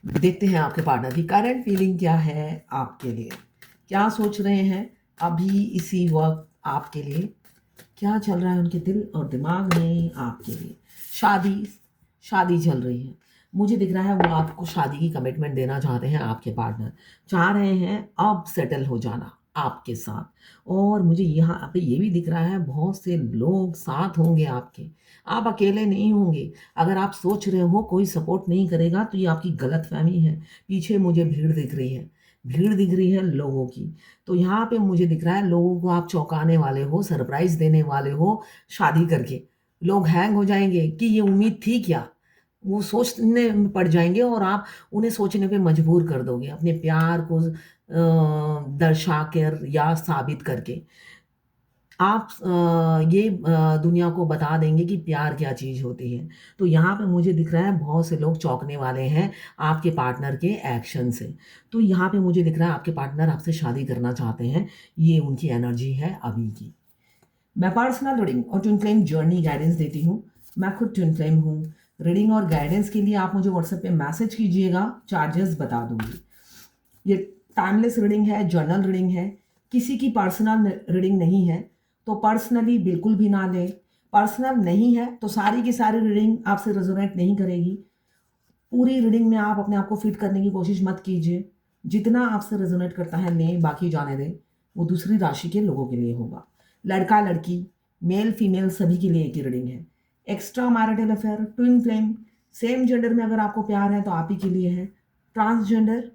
देखते हैं आपके पार्टनर की करंट फीलिंग क्या है आपके लिए, क्या सोच रहे हैं अभी इसी वक्त आपके लिए, क्या चल रहा है उनके दिल और दिमाग में आपके लिए। शादी शादी चल रही है, मुझे दिख रहा है वो आपको शादी की कमिटमेंट देना चाहते हैं। आपके पार्टनर चाह रहे हैं अब सेटल हो जाना आपके साथ। और मुझे यहाँ पे ये भी दिख रहा है बहुत से लोग साथ होंगे आपके, आप अकेले नहीं होंगे। अगर आप सोच रहे हो कोई सपोर्ट नहीं करेगा तो ये आपकी गलतफहमी है। पीछे मुझे भीड़ दिख रही है, भीड़ दिख रही है लोगों की। तो यहाँ पे मुझे दिख रहा है लोगों को आप चौंकाने वाले हो, सरप्राइज देने वाले हो शादी करके। लोग हैंग हो जाएंगे कि ये उम्मीद थी क्या, वो सोचने में पड़ जाएंगे और आप उन्हें सोचने पे मजबूर कर दोगे अपने प्यार को दर्शा कर या साबित करके। आप ये दुनिया को बता देंगे कि प्यार क्या चीज़ होती है। तो यहाँ पे मुझे दिख रहा है बहुत से लोग चौंकने वाले हैं आपके पार्टनर के एक्शन से। तो यहाँ पे मुझे दिख रहा है आपके पार्टनर आपसे शादी करना चाहते हैं, ये उनकी एनर्जी है अभी की। मैं पर्सनल रीडिंग और ट्विन फ्लेम जर्नी गाइडेंस देती हूँ। मैं खुद ट्विन फ्लेम हूँ। रीडिंग और गाइडेंस के लिए आप मुझे व्हाट्सएप पे मैसेज कीजिएगा, चार्जेस बता दूंगी। ये टाइमलेस रीडिंग है, जर्नल रीडिंग है, किसी की पर्सनल रीडिंग नहीं है। तो पर्सनली बिल्कुल भी ना लें। पर्सनल नहीं है तो सारी की सारी रीडिंग आपसे रेजोनेट नहीं करेगी। पूरी रीडिंग में आप अपने आप को फिट करने की कोशिश मत कीजिए। जितना आपसे रेजोनेट करता है लें, बाकी जाने दें। वो दूसरी राशि के लोगों के लिए होगा। लड़का लड़की, मेल फीमेल सभी के लिए एक ही रीडिंग है। Extra marital affair, twin flame, same gender में अगर आपको प्यार है तो आप ही के लिए है। ट्रांसजेंडर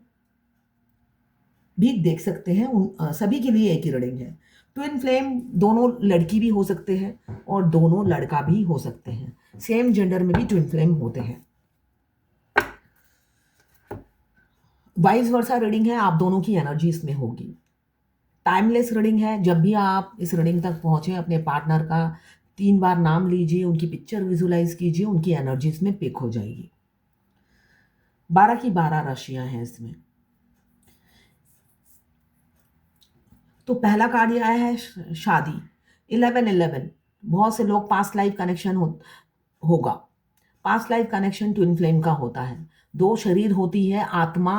भी देख सकते हैं, सभी के लिए एक ही रीडिंग है। ट्विन फ्लेम दोनों लड़की भी हो सकते हैं और दोनों लड़का भी हो सकते हैं। सेम जेंडर में भी ट्विन फ्लेम होते हैं। वाइस वर्सा रीडिंग है, आप दोनों की एनर्जी इसमें होगी। टाइमलेस रीडिंग है, जब भी आप इस रीडिंग तक पहुंचे अपने पार्टनर का 3 बार नाम लीजिए, उनकी पिक्चर विजुलाइज कीजिए, उनकी एनर्जी इसमें पिक हो जाएगी। 12 की 12 राशियां हैं इसमें। तो पहला कार्ड ये आया है शादी, 1111। बहुत से लोग पास्ट लाइफ कनेक्शन होगा। Past life connection twin flame का होता है। दो शरीर होती है, आत्मा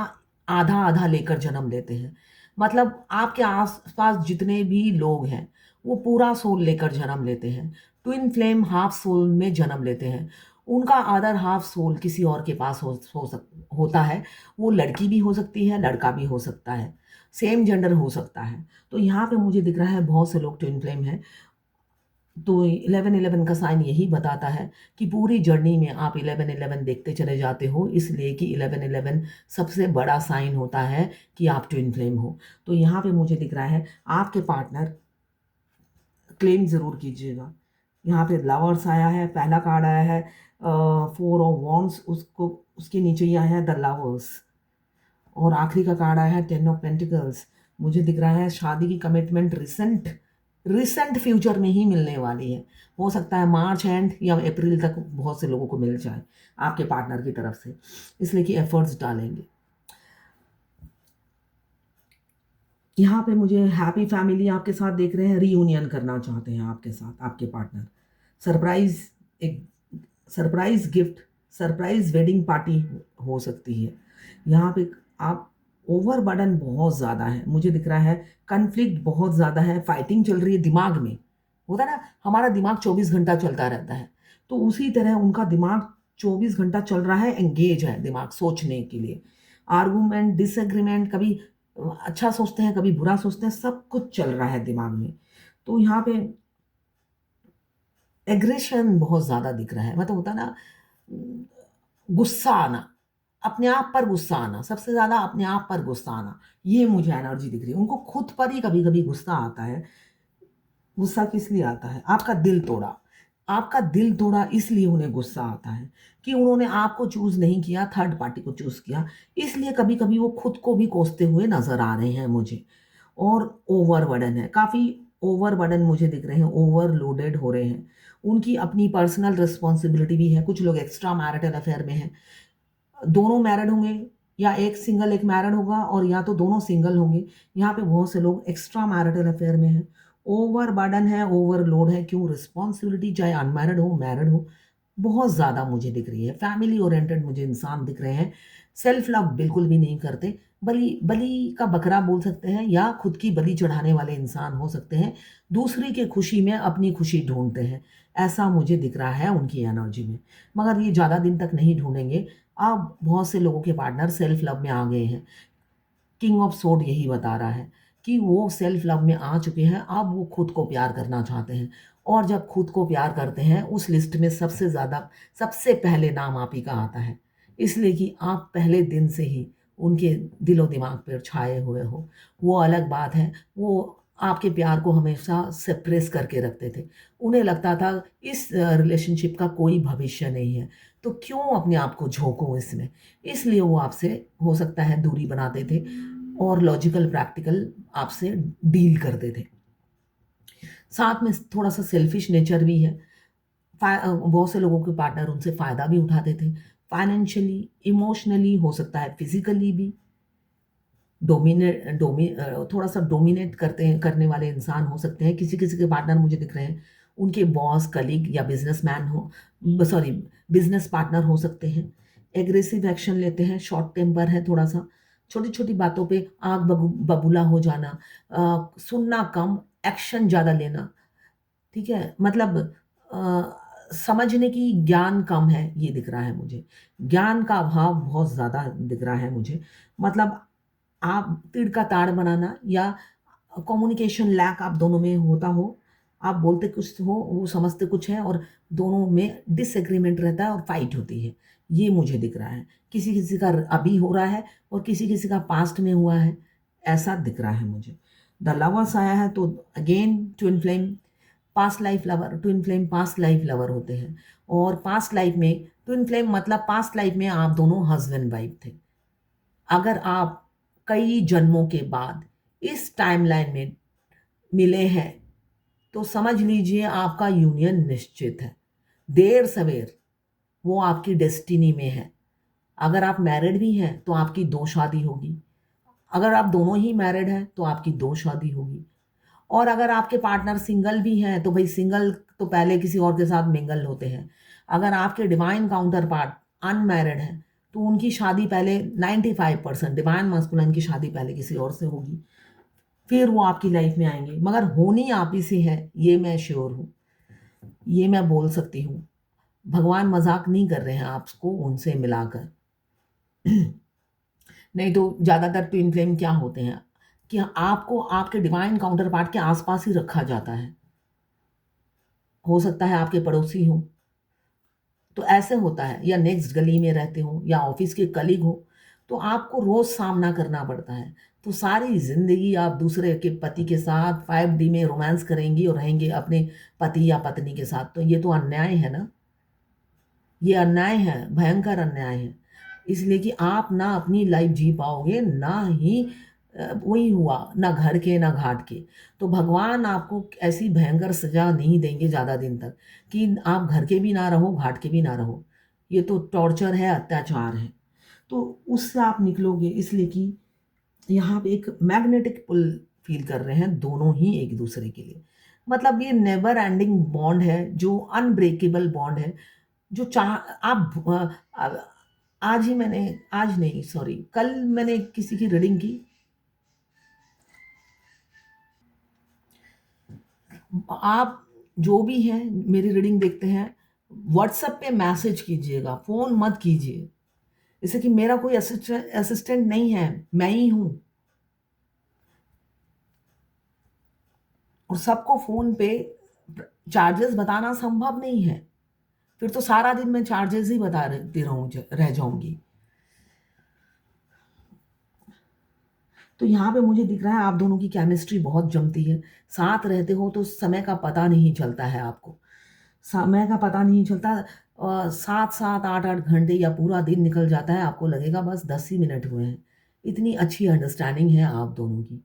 आधा आधा लेकर जन्म लेते हैं। मतलब आपके आसपास जितने भी लोग हैं वो पूरा सोल लेकर जन्म लेते हैं। ट्विन फ्लेम हाफ सोल में जन्म लेते हैं। उनका अदर हाफ सोल किसी और के पास होता है। वो लड़की भी हो सकती है, लड़का भी हो सकता है, सेम जेंडर हो सकता है। तो यहाँ पे मुझे दिख रहा है बहुत से लोग ट्विन फ्लेम हैं। तो 1111 का साइन यही बताता है कि पूरी जर्नी में आप 1111 देखते चले जाते हो, इसलिए कि 1111 सबसे बड़ा साइन होता है कि आप ट्विन फ्लेम हो। तो यहाँ पे मुझे दिख रहा है आपके पार्टनर क्लेम ज़रूर कीजिएगा। यहाँ पे लवर्स आया है, पहला कार्ड आया है 4 ऑफ वॉन्ड्स, उसको उसके नीचे ही आया है द लवर्स, और आखिरी का कार्ड आया है 10 ऑफ पेंटिकल्स। मुझे दिख रहा है शादी की कमिटमेंट रिसेंट रिसेंट फ्यूचर में ही मिलने वाली है। हो सकता है मार्च एंड या अप्रैल तक बहुत से लोगों को मिल जाए आपके पार्टनर की तरफ से, इसलिए कि एफर्ट्स डालेंगे। यहाँ पे मुझे हैप्पी फैमिली आपके साथ देख रहे हैं, रीयूनियन करना चाहते हैं आपके साथ आपके पार्टनर। सरप्राइज, एक surprise gift, surprise wedding party हो सकती है। यहाँ पे आप ओवर बर्डन बहुत ज़्यादा है, मुझे दिख रहा है कन्फ्लिक्ट बहुत ज़्यादा है, फाइटिंग चल रही है दिमाग में। होता है ना, हमारा दिमाग 24 घंटा चलता रहता है, तो उसी तरह उनका दिमाग 24 घंटा चल रहा है, एंगेज है दिमाग सोचने के लिए। आर्गूमेंट, डिसएग्रीमेंट, कभी अच्छा सोचते हैं कभी बुरा सोचते हैं, सब कुछ चल रहा है दिमाग में। तो यहाँ पे एग्रेशन बहुत ज़्यादा दिख रहा है, मतलब होता है ना गुस्सा आना, अपने आप पर गुस्सा आना, सबसे ज़्यादा अपने आप पर गुस्सा आना, ये मुझे एनर्जी दिख रही है। उनको खुद पर ही कभी कभी गुस्सा आता है। गुस्सा किस लिए आता है, आपका दिल तोड़ा, आपका दिल तोड़ा इसलिए उन्हें गुस्सा आता है कि उन्होंने आपको चूज नहीं किया, थर्ड पार्टी को चूज किया। इसलिए कभी कभी वो खुद को भी कोसते हुए नजर आ रहे हैं मुझे। और ओवरबर्डन है, काफ़ी ओवरबर्डन मुझे दिख रहे हैं, ओवरलोडेड हो रहे हैं। उनकी अपनी पर्सनल रिस्पॉन्सिबिलिटी भी है। कुछ लोग एक्स्ट्रा मैरिटल अफेयर में हैं, दोनों मैरिड होंगे या एक सिंगल एक मैरिड होगा, और या तो दोनों सिंगल होंगे। यहाँ पे बहुत से लोग एक्स्ट्रा मैरिटल अफेयर में हैं। ओवर बर्डन है, ओवरलोड है, क्यों रिस्पॉन्सिबिलिटी, चाहे अनमैरिड हो मैरिड हो, बहुत ज़्यादा मुझे दिख रही है। फैमिली ओरिएंटेड मुझे इंसान दिख रहे हैं, सेल्फ लव बिल्कुल भी नहीं करते, बलि बलि का बकरा बोल सकते हैं या खुद की बलि चढ़ाने वाले इंसान हो सकते हैं, दूसरे की खुशी में अपनी खुशी ढूँढते हैं, ऐसा मुझे दिख रहा है उनकी एनर्जी में। मगर ये ज़्यादा दिन तक नहीं ढूँढेंगे, अब बहुत से लोगों के पार्टनर सेल्फ लव में आ गए हैं। किंग ऑफ सोर्ड यही बता रहा है कि वो सेल्फ लव में आ चुके हैं, अब वो खुद को प्यार करना चाहते हैं। और जब खुद को प्यार करते हैं, उस लिस्ट में सबसे पहले नाम आप ही का आता है। इसलिए कि आप पहले दिन से ही उनके दिलो दिमाग पर छाए हुए हो। वो अलग बात है, वो आपके प्यार को हमेशा सप्रेस करके रखते थे। उन्हें लगता था इस रिलेशनशिप का कोई भविष्य नहीं है, तो क्यों अपने आप को झोंकूँ इसमें? इसलिए वो आपसे हो सकता है दूरी बनाते थे और लॉजिकल प्रैक्टिकल आपसे डील करते थे। साथ में थोड़ा-सा सेल्फिश नेचर भी है। बहुत से लोगों के पार्टनर उनसे फ़ायदा भी उठाते थे। फाइनेंशियली, इमोशनली, हो सकता है फिज़िकली भी। थोड़ा-सा डोमिनेट करने वाले इंसान हो सकते हैं। किसी-किसी के पार्टनर मुझे दिख रहे हैं, उनके बॉस, कलीग या बिज़नेस पार्टनर हो सकते हैं। एग्रेसिव एक्शन लेते हैं, शॉर्ट टेम्पर है थोड़ा-सा, छोटी-छोटी बातों पे आग बबूला हो जाना, सुनना कम, एक्शन ज़्यादा लेना, ठीक है? मतलब समझने की ज्ञान कम है, ये दिख रहा है मुझे। ज्ञान का अभाव बहुत ज़्यादा दिख रहा है मुझे। मतलब आप तीर का ताड़ बनाना या कम्युनिकेशन लैक आप दोनों में होता हो। आप बोलते कुछ हो, वो समझते कुछ है और दोनों में डिसएग्रीमेंट रहता है और फाइट होती है। ये मुझे दिख रहा है। किसी-किसी का अभी हो रहा है और किसी-किसी का पास्ट में हुआ है, ऐसा दिख रहा है मुझे। द लवर्स आया है तो again twin flame past life lover होते हैं और पास्ट लाइफ में ट्विन फ्लेम मतलब पास्ट लाइफ में आप दोनों हस्बैंड वाइफ थे। अगर आप कई जन्मों के बाद इस टाइमलाइन में मिले हैं, तो समझ लीजिए आपका यूनियन निश्चित है। देर-सवेर वो आपकी डेस्टिनी में है। अगर आप मैरिड भी हैं, तो आपकी 2 शादी होगी। अगर आप दोनों ही मैरिड हैं, तो आपकी 2 शादी होगी। और अगर आपके पार्टनर सिंगल भी हैं, तो भई सिंगल तो पहले किसी और के साथ मिंगल होते हैं। अगर आपके डिवाइन काउंटर पार्ट अनमैरिड हैं, तो उनकी शादी पहले 95% डिवाइन मास्कुलाइन की शादी पहले किसी और से होगी। फिर वो आपकी लाइफ में आएँगे, मगर होनी आप ही से है, ये मैं श्योर हूँ। ये मैं बोल सकती हूँ। भगवान मज़ाक नहीं कर रहे हैं आपको उनसे मिलाकर। नहीं तो ज़्यादातर ट्विन फ्लेम क्या होते हैं कि आपको आपके डिवाइन काउंटर पार्ट के आस-पास ही रखा जाता है। हो सकता है आपके पड़ोसी हों, तो ऐसे होता है या नेक्स्ट गली में रहते हो या ऑफ़िस के कलीग हो, तो आपको रोज़ सामना करना पड़ता है। तो सारी ज़िंदगी आप दूसरे के पति के साथ 5D में रोमांस करेंगी और रहेंगे अपने पति या पत्नी के साथ, तो ये तो अन्याय है ना? ये अन्याय है, भयंकर अन्याय है। इसलिए कि आप ना अपनी लाइफ़ जी पाओगे, ना ही वही हुआ, ना घर के, ना घाट के। तो भगवान आपको ऐसी भयंकर सज़ा नहीं देंगे ज़्यादा दिन तक कि आप घर के भी ना रहो, घाट के भी ना रहो। ये तो टॉर्चर है, अत्याचार है। तो उससे आप निकलोगे इसलिए कि यहाँ पे एक मैग्नेटिक पुल फ़ील कर रहे हैं दोनों ही एक-दूसरे के लिए। मतलब ये नेवर एंडिंग बॉन्ड है, जो अनब्रेकेबल बॉन्ड है, जो आज नहीं सॉरी कल मैंने किसी की रीडिंग की। आप जो भी हैं मेरी रीडिंग देखते हैं, व्हाट्सएप पे मैसेज कीजिएगा, फ़ोन मत कीजिए। जैसे कि मेरा कोई असिस्टेंट नहीं है, मैं ही हूँ और सबको फ़ोन पे चार्जेस बताना संभव नहीं है। फिर तो सारा दिन मैं चार्जेस ही बताती रह जाऊँगी। तो यहाँ पे मुझे दिख रहा है आप दोनों की केमिस्ट्री बहुत जमती है। साथ रहते हो तो समय का पता नहीं चलता है आपको। समय का पता नहीं चलता 7-7, 8-8 घंटे या पूरा दिन निकल जाता है, आपको लगेगा बस 10 ही मिनट हुए हैं। इतनी अच्छी अंडरस्टैंडिंग है आप दोनों की।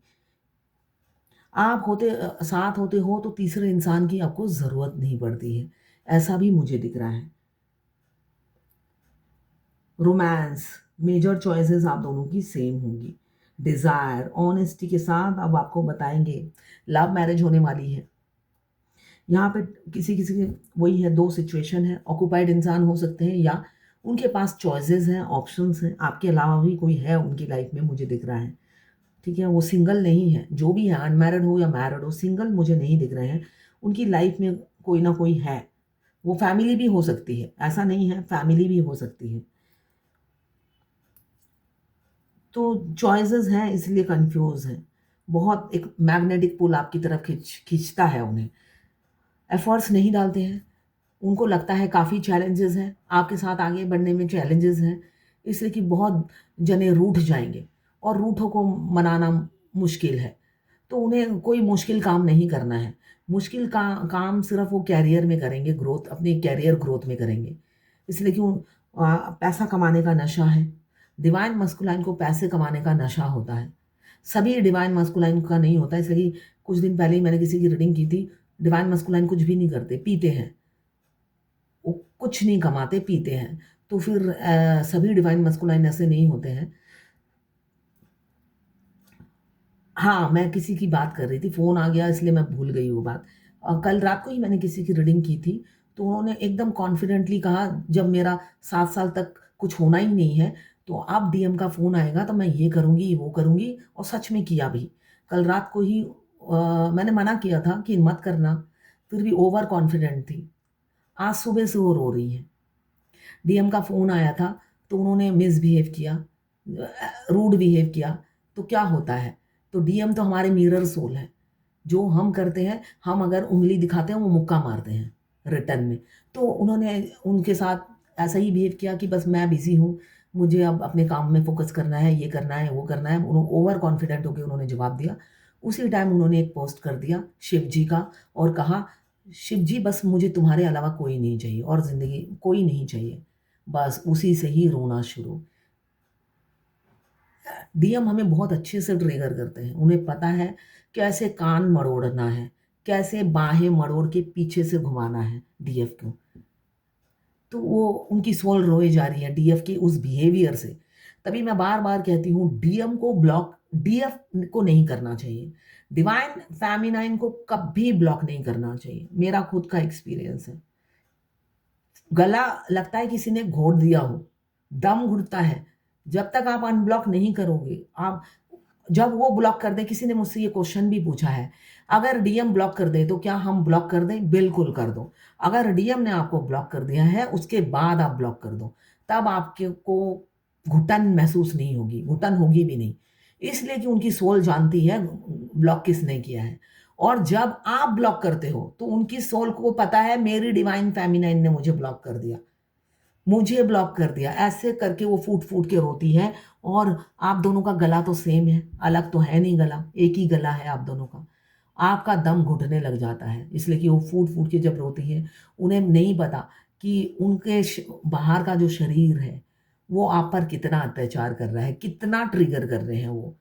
साथ होते हो तो तीसरे इंसान की आपको ज़रूरत नहीं पड़ती है। ऐसा भी मुझे दिख रहा है। रोमांस, मेजर चॉइसेस आप दोनों की सेम होंगी। डिज़ायर, ऑनेस्टी के साथ अब आपको बताएँगे, लव मैरिज होने वाली है। यहाँ पे किसी-किसी के वही है 2 सिचुएशन है, ऑक्यूपाइड इंसान हो सकते हैं या उनके पास चॉइसेस हैं, ऑप्शंस हैं, आपके अलावा भी कोई है उनकी लाइफ में, मुझे दिख रहा है। ठीक है, वो सिंगल नहीं है, जो भी है, अनमैरिड हो या मैरिड हो, सिंगल मुझे नहीं दिख रहे हैं। उनकी लाइफ में कोई ना कोई है। वो फैमिली भी हो सकती है, ऐसा नहीं है, फैमिली भी हो सकती है। तो चॉइसेस हैं, इसलिए कंफ्यूज हैं। बहुत एक मैग्नेटिक पुल आपकी तरफ खींचता है उन्हें। एफर्ट्स नहीं डालते हैं। उनको लगता है काफ़ी चैलेंजेस हैं, आपके साथ आगे बढ़ने में चैलेंजेस हैं, इसलिए कि बहुत जने रूठ जाएंगे और रूठों को मनाना मुश्किल है। तो उन्हें कोई मुश्किल काम नहीं करना है। मुश्किल काम सिर्फ वो कैरियर में करेंगे, ग्रोथ, अपनी कैरियर ग्रोथ में करेंगे। इसलिए कि पैसा कमाने का नशा है। डिवाइन मस्कुलाइन को पैसे कमाने का नशा होता है। सभी डिवाइन मस्कुलाइन का नहीं होता, इसलिए कि कुछ दिन पहले ही मैंने किसी की रीडिंग की थी। डिवाइन मस्कुलाइन कुछ भी नहीं करते, पीते हैं। वो कुछ नहीं कमाते, पीते हैं। तो फिर सभी डिवाइन मस्कुलाइन ऐसे नहीं होते हैं। हाँ, मैं किसी की बात कर रही थी, फ़ोन आ गया इसलिए मैं भूल गई वो बात। कल रात को ही मैंने किसी की रीडिंग की थी, तो उन्होंने एकदम कॉन्फिडेंटली कहा, जब मेरा 7 साल तक कुछ होना ही नहीं है, तो अब डीएम का फ़ोन आएगा तो मैं ये करूँगी, वो करूँगी, और सच में किया भी। कल रात को ही मैंने मना किया था कि मत करना, फिर भी ओवर कॉन्फिडेंट थी। आज सुबह से वो रो रही हैं। डीएम का फ़ोन आया था, तो उन्होंने मिसबिहेव किया, रूड बिहेव किया, तो क्या होता है? तो डीएम तो हमारे मिरर सोल है। जो हम करते हैं, हम अगर उँगली दिखाते हैं, वो मुक्का मारते हैं रिटर्न में। तो उन्होंने उनके साथ ऐसा ही बिहेव किया कि बस मैं बिज़ी हूँ, मुझे अब अपने काम में फ़ोकस करना है, ये करना है, वो करना है। ओवर कॉन्फिडेंट होके उन्होंने जवाब दिया। उसी टाइम उन्होंने एक पोस्ट कर दिया शिव जी का और कहा, "शिव जी, बस मुझे तुम्हारे अलावा कोई नहीं चाहिए और ज़िंदगी कोई नहीं चाहिए।" बस उसी से ही रोना शुरू। डीएम हमें बहुत अच्छे से ट्रिगर करते हैं। उन्हें पता है कैसे कान मरोड़ना है, कैसे बाहें मरोड़ के पीछे से घुमाना है डीएफ को। तो वो उनकी सोल रोए जा रही है डीएफ के उस बिहेवियर से। तभी मैं बार-बार कहती हूँ, डीएफ को नहीं करना चाहिए। डिवाइन फेमिनाइन को कभी ब्लॉक नहीं करना चाहिए। मेरा खुद का एक्सपीरियंस है। गला लगता है किसी ने घोट दिया हो, दम घुटता है। जब तक आप अनब्लॉक नहीं करोगे, आप जब वो ब्लॉक कर दें, किसी ने मुझसे ये क्वेश्चन भी पूछा है, अगर डीएम ब्लॉक कर दे, तो क्या हम ब्लॉक कर दें? बिल्कुल कर दो। अगर डीएम ने आपको ब्लॉक कर दिया है, उसके बाद आप ब्लॉक कर दो। तब आपके को घुटन महसूस नहीं होगी, घुटन होगी भी नहीं। इसलिए कि उनकी सोल जानती है ब्लॉक किसने किया है। और जब आप ब्लॉक करते हो, तो उनकी सोल को पता है मेरी डिवाइन फेमिनाइन ने मुझे ब्लॉक कर दिया, मुझे ब्लॉक कर दिया। ऐसे करके वो फूट-फूट के रोती है और आप दोनों का गला तो सेम है, अलग तो है नहीं गला, एक ही गला है आप दोनों का। आपका दम घुटने लग जाता है, इसलिए कि वो फूट-फूट के जब रोती है, उन्हें नहीं पता कि उनके बाहर का जो शरीर है, वो आप पर कितना अत्याचार कर रहा है, कितना ट्रिगर कर रहे हैं वो।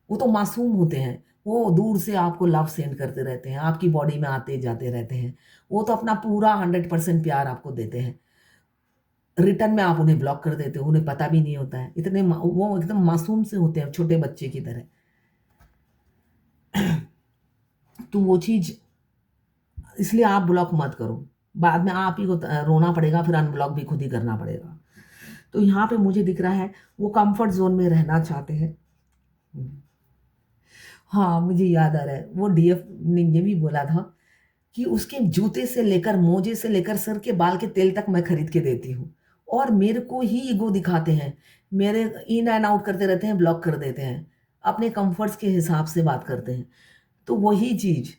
वो तो मासूम होते हैं, वो दूर से आपको लव सेंड करते रहते हैं, आपकी बॉडी में आते-जाते रहते हैं। वो तो अपना पूरा 100% प्यार आपको देते हैं। रिटर्न में आप उन्हें ब्लॉक कर देते हो, उन्हें पता भी नहीं होता है। वो एकदम मासूम से होते हैं, छोटे बच्चे की तरह। तो वो चीज़, इसलिए आप ब्लॉक मत करो। बाद में आप ही को रोना पड़ेगा, फिर अनब्लॉक भी खुद ही करना पड़ेगा। तो यहाँ पे मुझे दिख रहा है, वो कम्फर्ट ज़ोन में रहना चाहते हैं। हाँ, मुझे याद आ रहा है, वो डीएफ ने ये भी बोला था कि उसके जूते से लेकर, मोजे से लेकर, सर के बाल के तेल तक मैं खरीद के देती हूँ। और मेरे को ही ईगो दिखाते हैं। मेरे इन एंड आउट करते रहते हैं, ब्लॉक कर देते हैं। अपने कम्फर्ट्स के हिसाब से बात करते हैं। तो वही चीज़,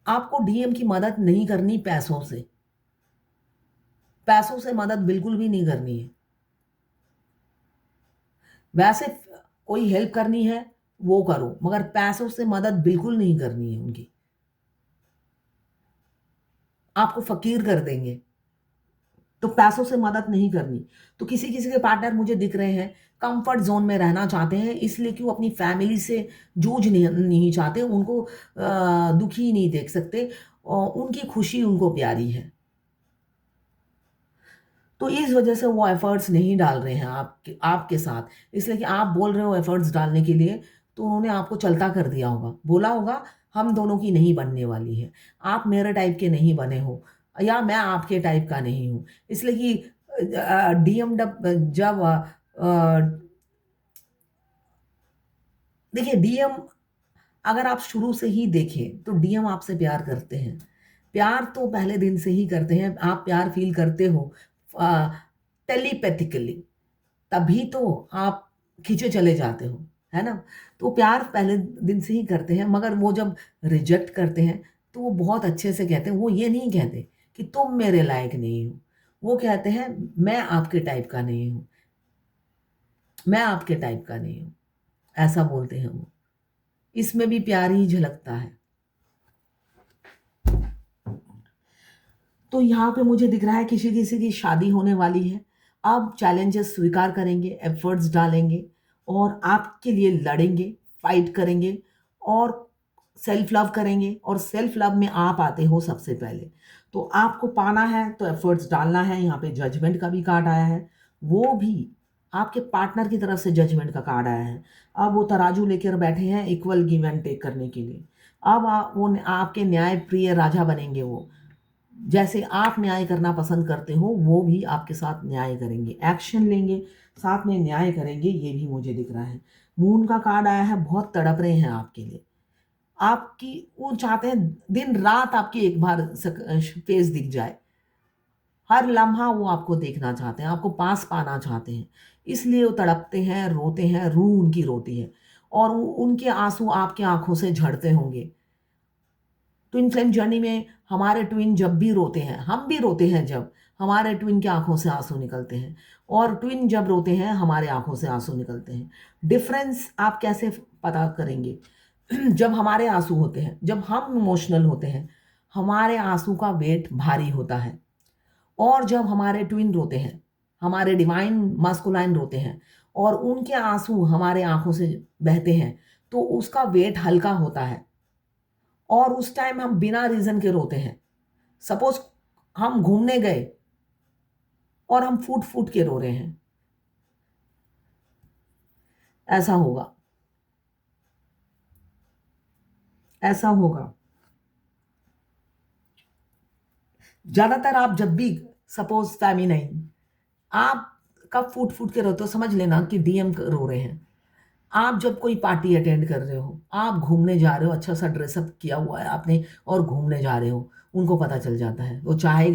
आपको डीएम की मदद नहीं करनी पैसों से। पैसों से मदद बिल्कुल भी नहीं करनी है। वैसे कोई हेल्प करनी है, वो करो, मगर पैसों से मदद बिल्कुल नहीं करनी है उनकी। आपको फ़कीर कर देंगे। तो पैसों से मदद नहीं करनी। तो किसी-किसी के पार्टनर मुझे दिख रहे हैं, कम्फर्ट ज़ोन में रहना चाहते हैं, इसलिए कि वो अपनी फैमिली से जूझ नहीं चाहते, उनको दुखी नहीं देख सकते, उनकी खुशी उनको प्यारी है। तो इस वजह से वो एफ़र्ट्स नहीं डाल रहे हैं आपके आपके साथ। इसलिए कि आप बोल रहे हो एफ़र्ट्स डालने के लिए, तो उन्होंने आपको चलता कर दिया होगा। बोला होगा, हम दोनों की नहीं बनने वाली है। आप मेरे टाइप के नहीं बने हो। या मैं आपके टाइप का नहीं हूँ। इसलिए कि डीएम जब देखिए डीएम, अगर आप शुरू से ही देखें तो डीएम आपसे प्यार करते हैं। प्यार तो पहले दिन से ही करते हैं। आप प्यार फ़ील करते हो टेलीपैथिकली, तभी तो आप खींचे चले जाते हो, है ना? तो प्यार पहले दिन से ही करते हैं, मगर वो जब रिजेक्ट करते हैं, तो वो बहुत अच्छे से कहते हैं। वो ये नहीं कहते कि तुम मेरे लायक नहीं हो। वो कहते हैं मैं आपके टाइप का नहीं हूँ, मैं आपके टाइप का नहीं हूँ, ऐसा बोलते हैं वो। इसमें भी प्यार ही झलकता है। तो यहाँ पे मुझे दिख रहा है किसी-किसी की शादी होने वाली है। अब चैलेंजेस स्वीकार करेंगे, एफर्ट्स डालेंगे और आपके लिए लड़ेंगे, फाइट करेंगे और सेल्फ लव करेंगे, और सेल्फ लव में आप आते हो सबसे पहले। तो आपको पाना है तो एफर्ट्स डालना है। यहाँ पे जजमेंट का भी कार्ड आया है, वो भी आपके पार्टनर की तरफ से जजमेंट का कार्ड आया है। अब वो तराजू लेकर बैठे हैं इक्वल गिव एंड टेक करने के लिए। अब वो आपके न्यायप्रिय राजा बनेंगे वो। जैसे आप न्याय करना पसंद करते हो, वो भी आपके साथ न्याय करेंगे, एक्शन लेंगे, साथ में न्याय करेंगे, ये भी मुझे दिख रहा है। मून का कार्ड आया है, बहुत तड़प रहे हैं आपके लिए। आपकी वो चाहते हैं दिन-रात आपकी एक बार फेस दिख जाए। हर लम्हा वो आपको देखना चाहते हैं, आपको पास पाना चाहते हैं। इसलिए वो तड़पते हैं, रोते हैं, रूह उनकी रोती है और उनके आँसू आपकी आँखों से झड़ते होंगे। ट्विन फ्लेम जर्नी में हमारे ट्विन जब भी रोते हैं, हम भी रोते हैं जब हमारे ट्विन की आंखों से आंसू निकलते हैं, और ट्विन जब रोते हैं हमारे आंखों से आंसू निकलते हैं। डिफरेंस आप कैसे पता करेंगे? जब हमारे आंसू होते हैं, जब हम इमोशनल होते हैं, हमारे आंसू का वेट भारी होता है, और जब हमारे ट्विन रोते हैं, हमारे डिवाइन मास्कुलाइन रोते हैं और उनके आंसू हमारे आंखों से बहते हैं, तो उसका वेट हल्का होता है और उस टाइम हम बिना रीज़न के रोते हैं। सपोज़ हम घूमने गए और हम फूट-फूट के रो रहे हैं, ऐसा होगा, ऐसा होगा। ज़्यादातर आप जब भी सपोज़ फेमिनाइन, आप कब फूट-फूट के रोते हो, समझ लेना कि डीएम रो रहे हैं। आप जब कोई पार्टी अटेंड कर रहे हो, आप घूमने जा रहे हो, अच्छा-सा ड्रेसअप किया हुआ है आपने और घूमने जा रहे हो, उनको पता चल जाता है। वो चाहे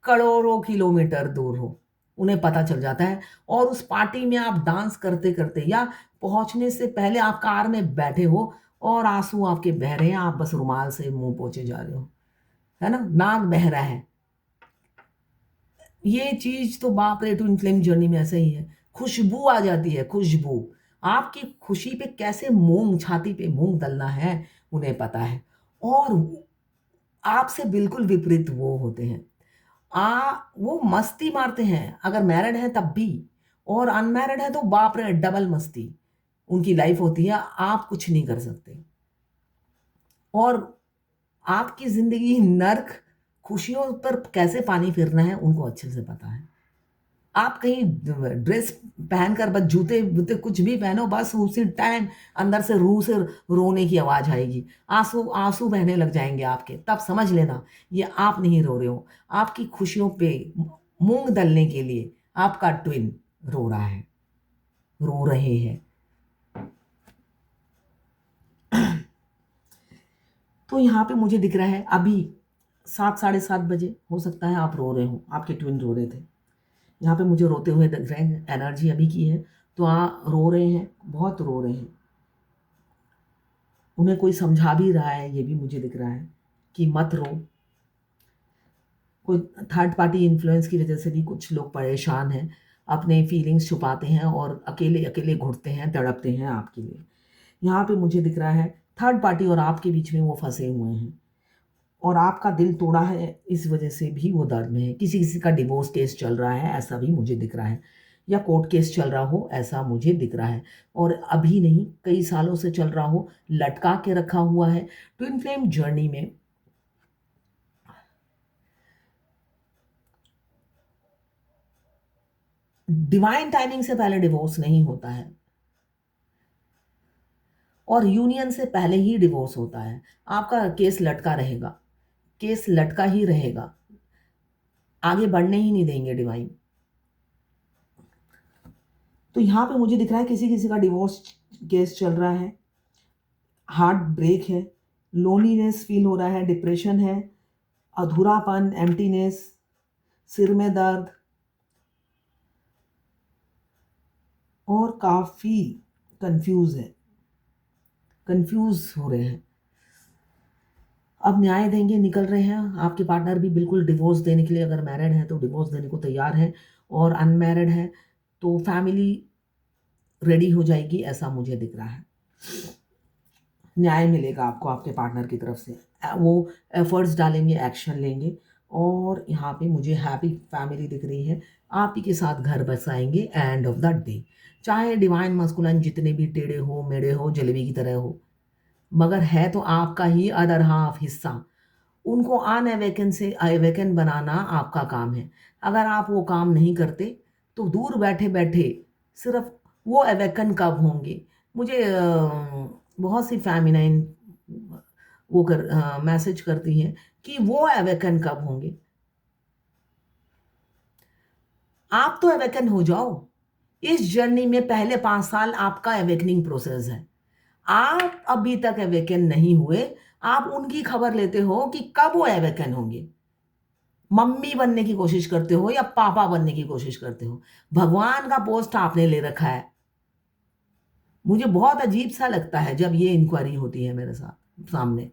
करोड़ों किलोमीटर दूर हो, उन्हें पता चल जाता है, और उस पार्टी में आप डांस करते-करते या पहुँचने से पहले आप कार में बैठे हो और आँसू आपके बह रहे हैं, आप बस रुमाल से मुँह पोंछे जा रहे हो, है ना? नाक बह रहा है। ये चीज़ तो बाप रे! ट्विन फ्लेम जर्नी में ऐसा ही है। खुशबू आ जाती है, खुशबू। आपकी खुशी पे कैसे मूँग छाती पे मूँग दलना है, उन्हें पता है, और आपसे बिल्कुल विपरीत वो होते हैं। वो मस्ती मारते हैं, अगर मैरिड हैं तब भी, और अनमैरिड है तो बाप रे! डबल मस्ती उनकी लाइफ़ होती है, आप कुछ नहीं कर सकते। और आपकी ज़िंदगी नर्क, खुशियों पर कैसे पानी फेरना है, उनको अच्छे से पता है। आप कहीं ड्रेस पहनकर बस जूते-वूते कुछ भी पहनो, बस उसी टाइम अंदर से रूह से रोने की आवाज़ आएगी। आँसू आँसू बहने लग जाएँगे आपके, तब समझ लेना ये आप नहीं रो रहे हो। आपकी खुशियों पे मूँग दलने के लिए आपका ट्विन रो रहा है, रो रहे हैं। तो यहाँ पे मुझे दिख रहा है अभी 7 साढ़े 7 बजे हो सकता है आप रो रहे हो, आपके ट्विन रो रहे थे। यहाँ पे मुझे रोते हुए दिख रहे हैं, एनर्जी अभी की है, तो रो रहे हैं, बहुत रो रहे हैं। उन्हें कोई समझा भी रहा है, ये भी मुझे दिख रहा है कि मत रो। कोई थर्ड पार्टी इन्फ्लुएंस की वजह से भी कुछ लोग परेशान हैं, अपने फीलिंग्स छुपाते हैं और अकेले-अकेले घुटते हैं, तड़पते हैं आपके लिए। यहाँ पे मुझे दिख रहा है थर्ड पार्टी और आपके बीच में वो फँसे हुए हैं, और आपका दिल तोड़ा है, इस वजह से भी वो दर्द में है। किसी-किसी का डिवोर्स केस चल रहा है, ऐसा भी मुझे दिख रहा है, या कोर्ट केस चल रहा हो, ऐसा मुझे दिख रहा है, और अभी नहीं, कई सालों से चल रहा हो, लटका के रखा हुआ है। ट्विन फ्लेम जर्नी में डिवाइन टाइमिंग से पहले डिवोर्स नहीं होता है, और यूनियन से पहले ही डिवोर्स होता है। आपका केस लटका रहेगा, केस लटका ही रहेगा। आगे बढ़ने ही नहीं देंगे डिवाइन। तो यहाँ पे मुझे दिख रहा है किसी किसी का डिवोर्स केस चल रहा है, हार्ट ब्रेक है, लोनलीनेस फील हो रहा है, डिप्रेशन है, अधूरापन, एम्प्टीनेस, सिर में दर्द, और काफ़ी कंफ्यूज हो रहे हैं। अब न्याय देंगे, निकल रहे हैं। आपके पार्टनर भी बिल्कुल डिवोर्स देने के लिए, अगर मैरिड है तो डिवोर्स देने को तैयार है, और अनमैरिड है तो फैमिली रेडी हो जाएगी, ऐसा मुझे दिख रहा है। न्याय मिलेगा आपको आपके पार्टनर की तरफ से, वो एफर्ट्स डालेंगे, एक्शन लेंगे, और यहाँ पे मुझे हैप्पी फैमिली दिख रही है। आप ही के साथ घर बसाएंगे एंड ऑफ द डे। चाहे डिवाइन मस्कुलिन जितने भी टेढ़े हो मेढ़े हो जलेबी की तरह हो, मगर है तो आपका ही अदर हाफ हिस्सा। उनको अनअवेकन से अवेकन बनाना आपका काम है। अगर आप वो काम नहीं करते तो दूर बैठे बैठे सिर्फ वो अवेकन कब होंगे। मुझे बहुत सी फेमिनाइन वो मैसेज करती हैं कि वो अवेकन कब होंगे। आप तो अवेकन हो जाओ। इस जर्नी में पहले 5 साल आपका अवेकनिंग प्रोसेस है। आप अभी तक अवेकन नहीं हुए, आप उनकी खबर लेते हो कि कब वो अवेकन होंगे। मम्मी बनने की कोशिश करते हो या पापा बनने की कोशिश करते हो। भगवान का पोस्ट आपने ले रखा है। मुझे बहुत अजीब सा लगता है जब ये इंक्वायरी होती है मेरे साथ सामने,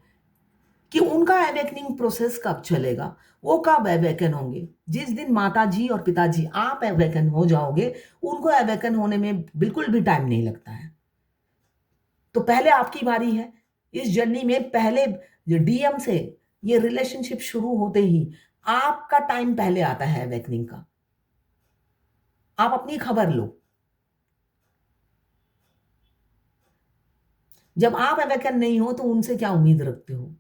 कि उनका अवेकनिंग प्रोसेस कब चलेगा, वो कब अवेकन होंगे। जिस दिन माता जी और पिताजी आप अवेकन हो जाओगे, उनको अवेकन होने में बिल्कुल भी टाइम नहीं लगता है। तो पहले आपकी बारी है इस जर्नी में। पहले डीएम से ये रिलेशनशिप शुरू होते ही आपका टाइम पहले आता है अवेकनिंग का। आप अपनी खबर लो। जब आप अवेकन नहीं हो तो उनसे क्या उम्मीद रखते हो।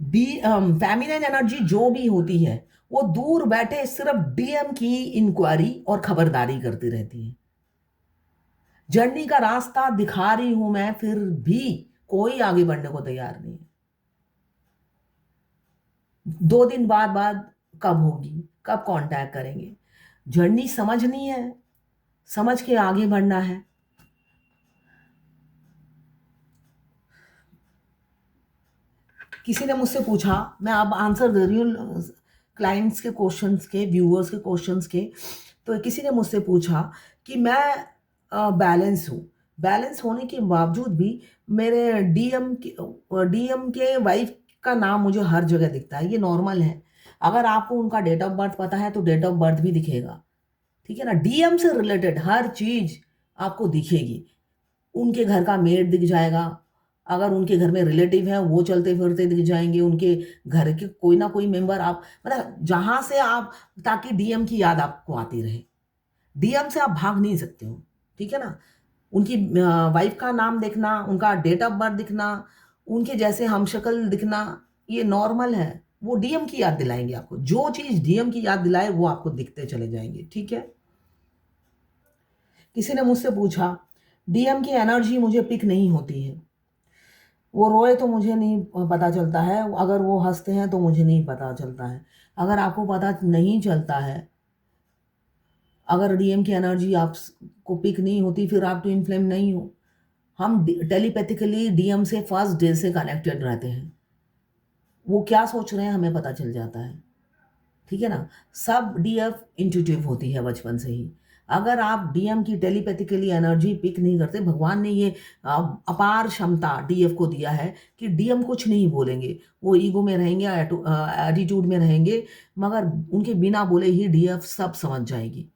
डी फेमिनिन एनर्जी जो भी होती है वो दूर बैठे सिर्फ डीएम की इंक्वायरी और खबरदारी करती रहती है। जर्नी का रास्ता दिखा रही हूं मैं, फिर भी कोई आगे बढ़ने को तैयार नहीं है। 2 दिन बाद कब होगी, कब कांटेक्ट करेंगे। जर्नी समझनी है, समझ के आगे बढ़ना है। किसी ने मुझसे पूछा, मैं अब आंसर दे रही हूँ क्लाइंट्स के क्वेश्चंस के, व्यूअर्स के क्वेश्चंस के। तो किसी ने मुझसे पूछा कि मैं बैलेंस हूँ, बैलेंस होने के बावजूद भी मेरे डीएम के वाइफ का नाम मुझे हर जगह दिखता है। ये नॉर्मल है। अगर आपको उनका डेट ऑफ बर्थ पता है तो डेट ऑफ बर्थ भी दिखेगा, ठीक है ना। डीएम से रिलेटेड हर चीज आपको दिखेगी। उनके घर का मेड दिख जाएगा, अगर उनके घर में रिलेटिव है वो चलते फिरते दिख जाएंगे, उनके घर के कोई ना कोई मेंबर, आप मतलब जहां से आप, ताकि डीएम की याद आपको आती रहे। डीएम से आप भाग नहीं सकते हो, ठीक है ना। उनकी वाइफ का नाम देखना, उनका डेट ऑफ बर्थ दिखना, उनके जैसे हमशक्ल दिखना, ये नॉर्मल है। वो डीएम की याद दिलाएंगे आपको। जो चीज डीएम की याद दिलाए वो आपको दिखते चले जाएंगे, ठीक है। किसी ने मुझसे पूछा, डीएम की एनर्जी मुझे पिक नहीं होती है। वो रोए तो मुझे नहीं पता चलता है, अगर वो हंसते हैं तो मुझे नहीं पता चलता है। अगर आपको पता नहीं चलता है, अगर डीएम की एनर्जी आपको पिक नहीं होती, फिर आप ट्विन फ्लेम नहीं हो। हम टेलीपैथिकली डीएम से फर्स्ट डे से कनेक्टेड रहते हैं। वो क्या सोच रहे हैं हमें पता चल जाता है, ठीक है ना। सब डीएफ इंट्यूटिव होती है बचपन से ही। अगर आप डीएम की टेलीपैथिकली एनर्जी पिक नहीं करते, भगवान ने ये अपार क्षमता डीएफ को दिया है कि डीएम कुछ नहीं बोलेंगे, वो ईगो में रहेंगे, एटीट्यूड में रहेंगे, मगर उनके बिना बोले ही डीएफ सब समझ जाएगी।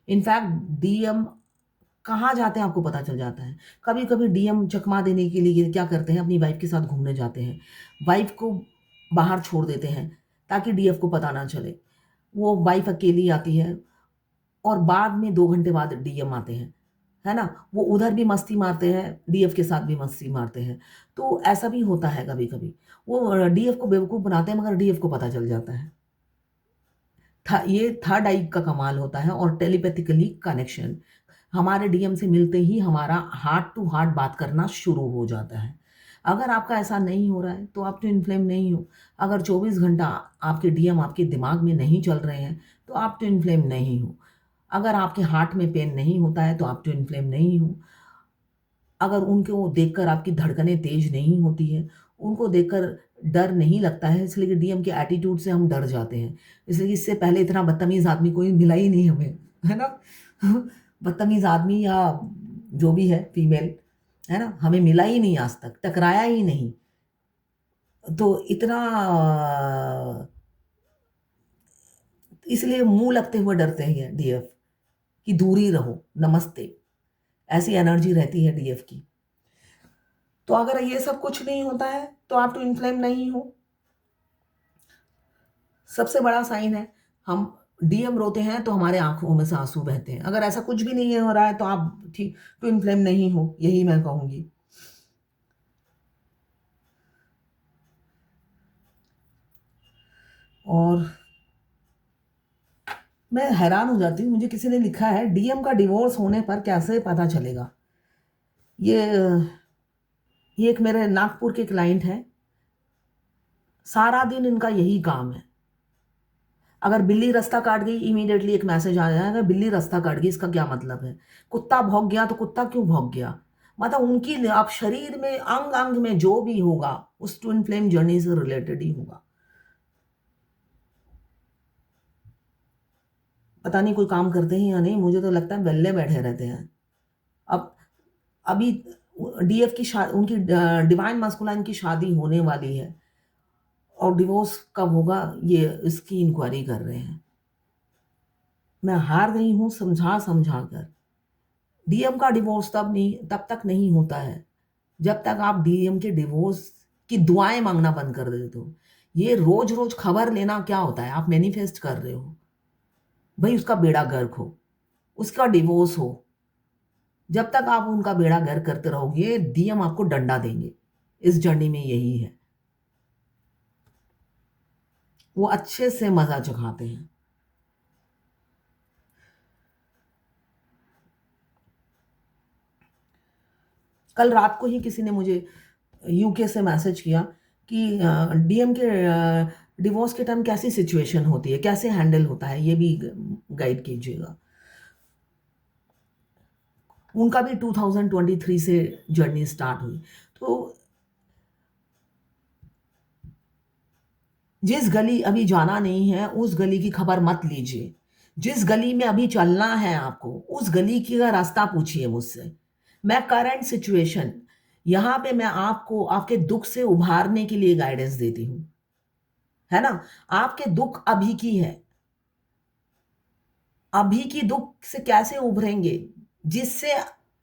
इनफैक्ट डीएम कहाँ जाते हैं आपको पता चल जाता है। कभी कभी डीएम चकमा देने के लिए क्या करते हैं, अपनी वाइफ के साथ घूमने जाते हैं, वाइफ को बाहर छोड़ देते हैं ताकि डीएफ को पता ना चले। वो वाइफ अकेली आती है और बाद में 2 घंटे बाद डीएम आते हैं, है ना। वो उधर भी मस्ती मारते हैं, डीएफ के साथ भी मस्ती मारते हैं। तो ऐसा भी होता है कभी कभी। वो डीएफ को बेवकूफ़ बनाते हैं मगर डीएफ को पता चल जाता है। ये थर्ड आई का कमाल होता है। और टेलीपैथिकली कनेक्शन, हमारे डीएम से मिलते ही हमारा हार्ट टू हार्ट बात करना शुरू हो जाता है। अगर आपका ऐसा नहीं हो रहा है तो आप ट्विन फ्लेम नहीं हो। अगर 24 घंटा आपके डीएम आपके दिमाग में नहीं चल रहे हैं तो आप ट्विन फ्लेम नहीं हो। अगर आपके हार्ट में पेन नहीं होता है तो आप ट्विन फ्लेम नहीं हो। अगर उनको देखकर आपकी धड़कनें तेज नहीं होती हैं, उनको देखकर डर नहीं लगता है, इसलिए कि डीएम के एटीट्यूड से हम डर जाते हैं। इसलिए कि इससे पहले इतना बदतमीज़ आदमी कोई मिला ही नहीं हमें, है ना? बदतमीज़ आदमी या जो भी है फीमेल, है ना? हमें मिला ही नहीं आज तक, टकराया ही नहीं। तो इतना इसलिए मुँह लगते हुए डरते हैं डीएफ कि दूर ही रहो, नमस्ते। ऐसी एनर्जी रहती है डीएफ की। तो अगर ये सब कुछ नहीं होता है तो आप ट्विन फ्लेम नहीं हो। सबसे बड़ा साइन है, हम डीएम रोते हैं तो हमारे आंखों में से आंसू बहते हैं। अगर ऐसा कुछ भी नहीं हो रहा है तो आप ठीक ट्विन फ्लेम नहीं हो, यही मैं कहूंगी। और मैं हैरान हो जाती हूँ, मुझे किसी ने लिखा है डीएम का डिवोर्स होने पर कैसे पता चलेगा। ये एक मेरे नागपुर के क्लाइंट हैं, सारा दिन इनका यही काम है। अगर बिल्ली रास्ता काट गई इमीडिएटली एक मैसेज आ जाएगा, बिल्ली रास्ता काट गई, इसका क्या मतलब है? कुत्ता भौंक गया तो कुत्ता क्यों भौंक गया? मतलब उनकी आप शरीर में अंग अंग में जो भी होगा उस ट्विन फ्लेम जर्नी से रिलेटेड ही होगा। पता नहीं कोई काम करते हैं या नहीं, मुझे तो लगता है वेल्ले बैठे रहते हैं। अब अभी डीएफ की उनकी डिवाइन मास्कुलाइन की शादी होने वाली है और डिवोर्स कब होगा ये इसकी इंक्वायरी कर रहे हैं। मैं हार गई हूँ समझा समझा कर। डीएम का डिवोर्स तब तक नहीं होता है जब तक आप डीएम के डिवोर्स की दुआएं मांगना बंद कर देते हो। ये रोज रोज खबर लेना क्या होता है? आप मैनिफेस्ट कर रहे हो भाई उसका बेड़ा गर्क हो, उसका डिवोर्स हो। जब तक आप उनका बेड़ा गर्क करते रहोगे डीएम आपको डंडा देंगे। इस जर्नी में यही है, वो अच्छे से मजा चखाते हैं। कल रात को ही किसी ने मुझे यूके से मैसेज किया कि डीएम के डिवोर्स के टाइम कैसी सिचुएशन होती है, कैसे हैंडल होता है, ये भी गाइड कीजिएगा। उनका भी 2023 से जर्नी स्टार्ट हुई। तो जिस गली अभी जाना नहीं है उस गली की खबर मत लीजिए। जिस गली में अभी चलना है आपको उस गली की का रास्ता पूछिए मुझसे। मैं करंट सिचुएशन यहाँ पे मैं आपको आपके दुख से उभारने के लिए गाइडेंस देती हूँ, है ना? आपके दुख अभी की है, अभी की दुख से कैसे उभरेंगे जिससे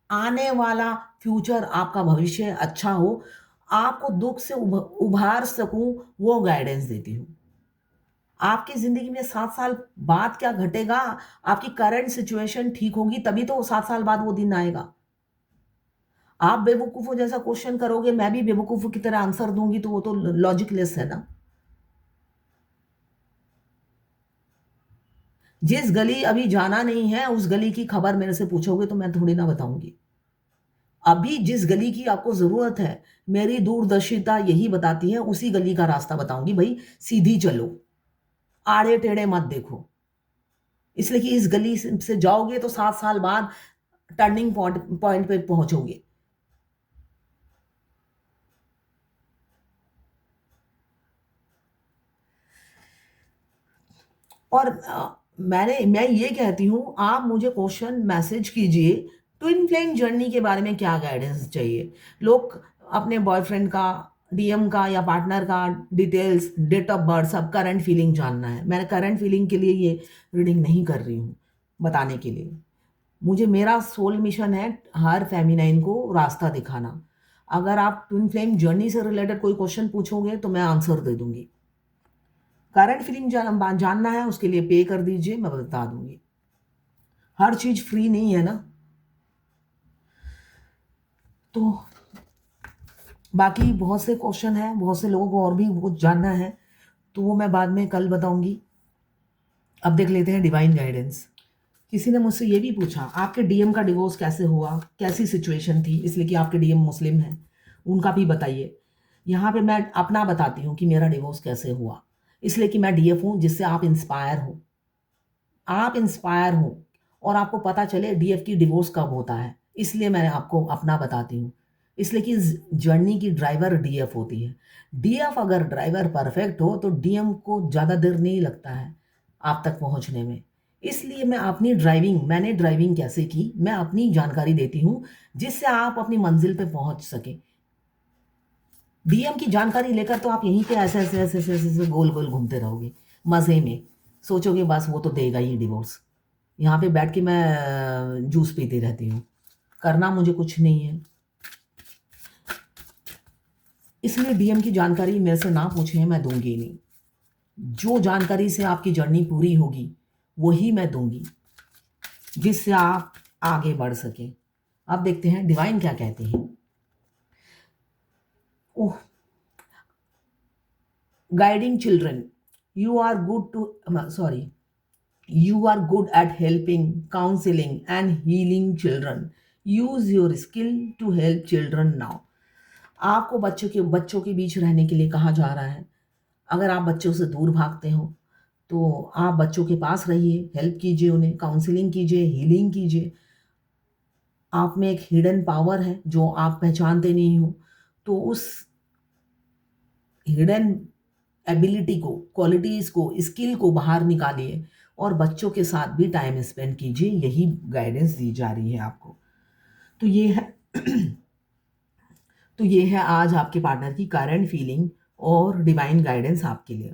आने वाला फ्यूचर आपका भविष्य अच्छा हो, आपको दुख से उभार सकूं, वो गाइडेंस देती हूँ। आपकी जिंदगी में 7 साल बाद क्या घटेगा? आपकी करंट सिचुएशन ठीक होगी तभी तो 7 साल बाद वो दिन आएगा। आप बेवकूफों जैसा क्वेश्चन करोगे, मैं भी बेवकूफों की तरह आंसर दूंगी, तो वो तो लॉजिकलेस है ना। जिस गली अभी जाना नहीं है उस गली की खबर मेरे से पूछोगे तो मैं थोड़ी ना बताऊंगी। अभी जिस गली की आपको जरूरत है मेरी दूरदर्शिता यही बताती है, उसी गली का रास्ता बताऊंगी। भाई सीधी चलो, आड़े टेढ़े मत देखो। इसलिए कि इस गली से जाओगे तो 7 साल बाद टर्निंग पॉइंट पे पहुंचोगे। और मैं ये कहती हूँ आप मुझे क्वेश्चन मैसेज कीजिए ट्विन फ्लेम जर्नी के बारे में क्या गाइडेंस चाहिए। लोग अपने बॉयफ्रेंड का, डीएम का या पार्टनर का डिटेल्स, डेट ऑफ बर्थ, सब करंट फीलिंग जानना है। मैं करंट फीलिंग के लिए ये रीडिंग नहीं कर रही हूँ बताने के लिए। मुझे मेरा सोल मिशन है हर फेमिनाइन को रास्ता दिखाना। अगर आप ट्विन फ्लेम जर्नी से रिलेटेड कोई क्वेश्चन पूछोगे तो मैं आंसर दे दूंगी। करंट फीलिंग जानना है उसके लिए पे कर दीजिए, मैं बता दूंगी। हर चीज फ्री नहीं है ना। तो बाकी बहुत से क्वेश्चन हैं, बहुत से लोगों को और भी कुछ जानना है तो वो मैं बाद में कल बताऊंगी। अब देख लेते हैं डिवाइन गाइडेंस। किसी ने मुझसे ये भी पूछा आपके डीएम का डिवोर्स कैसे हुआ, कैसी सिचुएशन थी, इसलिए कि आपके डीएम मुस्लिम हैं। उनका भी बताइए। यहाँ पे मैं अपना बताती हूँ कि मेरा डिवोर्स कैसे हुआ। इसलिए कि मैं डीएफ हूँ, जिससे आप इंस्पायर हो। आप इंस्पायर हो और आपको पता चले डीएफ की डिवोर्स कब होता है, इसलिए मैं आपको अपना बताती हूँ। इसलिए कि जर्नी की ड्राइवर डीएफ होती है। डीएफ अगर ड्राइवर परफेक्ट हो तो डीएम को ज़्यादा देर नहीं लगता है आप तक पहुँचने में। इसलिए मैं अपनी मैंने ड्राइविंग कैसे की, मैं अपनी जानकारी देती हूँ, जिससे आप अपनी मंजिल पे पहुँच सकें। डीएम की जानकारी लेकर तो आप यहीं पे ऐसे गोल गोल घूमते रहोगे मज़े में, सोचोगे बस वो तो देगा ही डिवोर्स। यहाँ पे बैठ के मैं जूस पीती रहती हूँ, करना मुझे कुछ नहीं है। इसलिए डीएम की जानकारी मेरे से ना पूछें, मैं दूंगी नहीं। जो जानकारी से आपकी जर्नी पूरी होगी वही मैं दूंगी, जिससे आप आगे बढ़ सकें। अब देखते हैं डिवाइन क्या कहते हैं। ओह, guiding children, you are good to sorry you are good at helping, counseling and healing children. Use your skill to help children now. आपको बच्चों के बीच रहने के लिए कहा जा रहा है। अगर आप बच्चों से दूर भागते हो तो आप बच्चों के पास रहिए, हेल्प कीजिए, उन्हें काउंसलिंग कीजिए, हीलिंग कीजिए। आप में एक हिडन पावर है जो आप पहचानते नहीं हो, तो उस हिडन एबिलिटी को, क्वालिटीज़ को, स्किल को बाहर निकालिए और बच्चों के साथ भी टाइम स्पेंड कीजिए। यही गाइडेंस दी जा रही है आपको। तो ये है तो ये है आज आपके पार्टनर की करंट फीलिंग और डिवाइन गाइडेंस आपके लिए।